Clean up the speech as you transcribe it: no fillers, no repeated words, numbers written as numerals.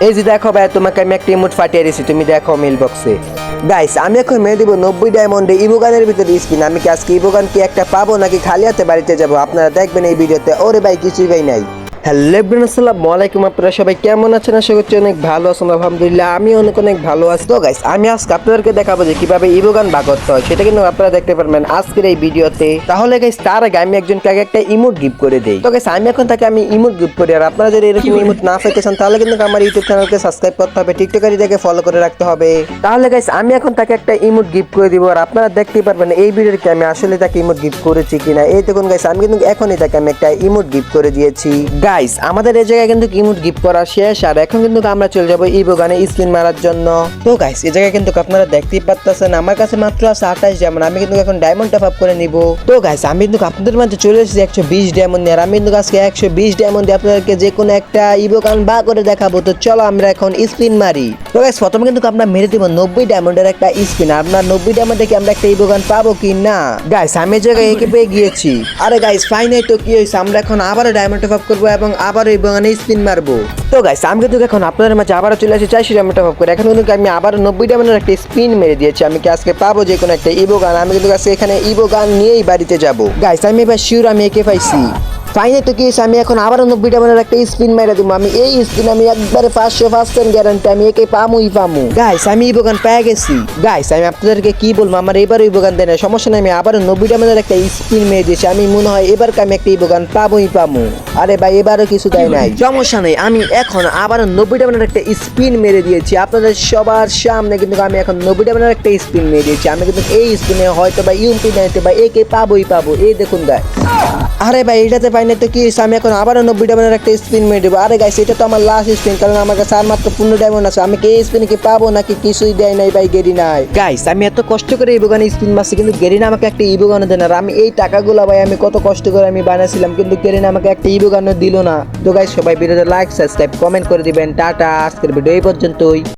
এই যে দেখো ভাই, তোমাকে আমি একটা ইমোট পাঠিয়ে দিয়েছি, তুমি দেখো মেল বক্সে। গাইস আমি এখন মেরে দিব 90 ডায়মন্ডে ইবোগানের ভিতরে স্পিন। আমি কি আজকে ইবোগান কি একটা পাবো নাকি খালি হাতে বাড়িতে যাব, আপনারা দেখবেন এই ভিডিওতে। ওরে ভাই কিছুই ভাই নাই। হ্যালো এভরিওয়ান, আসসালামু আলাইকুম। আপনারা সবাই কেমন আছেন? আশা করছি অনেক ভালো আছেন। আলহামদুলিল্লাহ আমি অনেক ভালো আছি। তো গাইস আমি আজকে আপনাদেরকে দেখাবো যে কিভাবে ইবোগান বাগ করতে হয়, সেটা কিন্তু আপনারা দেখতে পারবেন আজকের এই ভিডিওতে। তাহলে গাইস তার আগে আমি একজনকে আগে একটা ইমোট গিফট করে দেই। তো গাইস আমি এখন তাকে আমি ইমোট গিফট করি। আর আপনারা যদি এরকম ইমোট না পেতে চান তাহলে কিন্তু আমার ইউটিউব চ্যানেলকে সাবস্ক্রাইব করতে হবে, টিকটকারি দেখে ফলো করে রাখতে হবে। তাহলে গাইস আমি এখন তাকে একটা ইমোট গিফট করে দিব। আর আপনারা দেখতেই পারবেন এই ভিডিওতে আমি আসলে তাকে ইমোট গিফট করেছি কিনা। এই দেখুন গাইস আমি কিন্তু এখনই তাকে আমি একটা ইমোট গিফট করে দিয়েছি। গাইস আমাদের এই জায়গায় কিন্তু ইমোট গিফট করা শেষ। আর এখন কিন্তু আমরা চলে যাবো ইবোগানে স্পিন মারার জন্য। তো গাইস এই জায়গায় কিন্তু আপনারা দেখতেই পাচ্ছেন আমার কাছে মাত্র আছে 28 ডায়মন্ড। আমি কিন্তু এখন ডায়মন্ড টপ আপ করে নিব। তো গাইস আমি কিন্তু আপনাদের মাঝে চলে এসেছি 120 ডায়মন্ড নিয়ে। আর আমি কিন্তু আজকে 120 ডায়মন্ড দিয়ে আপনাদেরকে যে কোনো একটা ইবোগান বা করে দেখাবো। তো চলো আমরা এখন স্পিন মারি। তো গাইস প্রথমে কিন্তু আমরা মেরে দিব 90 ডায়মন্ডের একটা স্পিন। আপনার 90 ডায়মন্ডে কি আমরা একটা ইবোগান পাবো কি না? গাইস আমি এই জায়গায় একে পেয়ে গিয়েছি। আরে গাইস ফাইনাল তো কি হইছে, আমরা এখন আবারো ডায়মন্ড টপ আপ করব এবং আবারো ইবোগানে স্পিন মারবো। তো গাইস আমি কিন্তু এখন আপনাদের মাঝে আবারো চলে আসি 400 ডায়মন্ড টপ আপ করে। এখন কিন্তু আমি আবারো 90 ডায়মন্ডের একটা স্পিন মেরে দিয়েছি। আমি কি আজকে পাবো যে কোনো একটা ইবোগান? আমি কিন্তু আজকে এখানে ইবোগান নিয়েই বাড়িতে যাব। গাইস আমি এবার শিওর আমি একে পাইছি। ফাইনাল তো কি হয়েছে, আমি এখন আবারও 90 ডায়মন্ডের একটা স্পিন মেরে দিব। আমি এই স্পিন আমি একবারে 500% গ্যারান্টি আমি একে পামুই পামু। গাইস আমি ইবোগান পেয়ে গেছি। গাইস আমি আপনাদেরকে কি বলবো, আমার এবারও ইবোগান দেয় না, সমস্যা নাই। আমি আবারও 90 ডায়মন্ডের একটা স্পিন মেরে দিয়েছি। আমি মনে হয় এবার আমি একটা ইবোগান পামুই পামু। আরে ভাই এবারও কিছু দেয় নাই, সমস্যা নেই। আমি এখন আবারও 90 ডায়মন্ডের একটা স্পিন মেরে দিয়েছি আপনাদের সবার সামনে। কিন্তু আমি এখন 90 ডায়মন্ডের একটা স্পিন মেরে দিয়েছি। আমি কিন্তু এই স্পিনে হয়তো বা ইউএমপি নাইতে বা একে পাবোই পাবো। এই দেখুন গাইস। আরে ভাই এটাতে পাই না তো কি হয়েছে, আমি এখন আবারও 90 ডায়মন্ডের একটা স্পিন মেরে দেবো। আরে গাইস এটা তো আমার লাস্ট স্পিন, কারণ আমার কাছে আর মাত্র 15 ডায়মন্ড আছে। আমি কি এই স্পিনে কি পাবো নাকি কিছুই দেয় নাই ভাই, গেরি নাই। গাইস আমি এত কষ্ট করে ইবোগানে স্পিন মারছি কিন্তু গেরিনা আমাকে একটা ইবোগানও দেয় না। আর আমি এই টাকাগুলো ভাই আমি কত কষ্ট করে আমি বানাইছিলাম, কিন্তু গেরিনা আমাকে একটা ইবোগানও দিল না। তো গাইস সবাই ভিডিওতে লাইক সাবস্ক্রাইব কমেন্ট করে দিবেন। টাটা, আজকের ভিডিও এই পর্যন্তই।